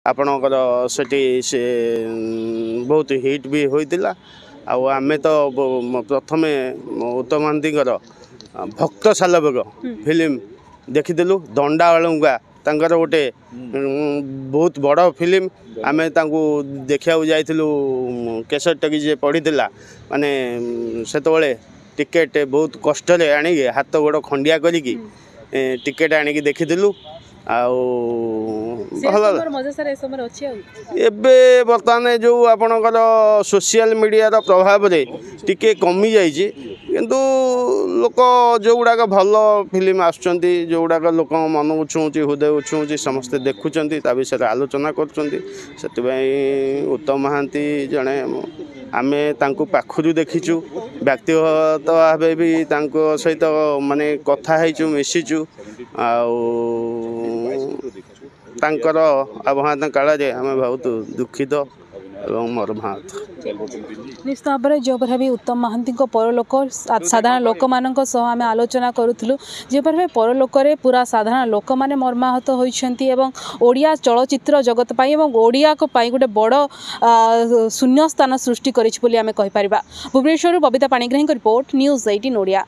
आपणकर से बहुत हिट भी होता आमे तो प्रथम उत्तम महांतीकर भक्त सालबेग फिल्म देखीलु दंडा अलुंगा तांकर गोटे बहुत बड़ फिल्म आमे तांको देखा जाइलु केसर टकी जे पड़ीला माने सेतबेले टिकेट बहुत कष्ट आणिके हाथ गोड़ खंडिया करिकी टिकेट आणिकी देखीलु एबे बर्तमान जो आपणकर सोशल मीडिया प्रभाव रे टिके कमी जाइए किंतु लोक जो गुड़ाक भल फिल्म आसुँच जो गुड़ाक लोक मन छुँच हृदय छुँच समस्ते देखुं ता विषय आलोचना कर उत्तम महांती जड़े आमे तांको पाखुरु देखीचु व्यक्तिगत भाव भी सहित माने कथा हेचु मिशिचु तांकर अवहान काल आम बहुत दुखित एवं मर्माहत। निश्चित भाव में जो भाव उत्तम महांती परलोक साधारण लोक मान आम आलोचना करूँ जो भाव परलोक पूरा साधारण लोक मैंने मर्माहत होती ओडिया चलचित्र जगत ओडिया गोटे बड़ शून्य स्थान सृष्टि करें भुवनेश्वर बबिता पाणिग्राही रिपोर्ट न्यूज़ 18 ओडिया।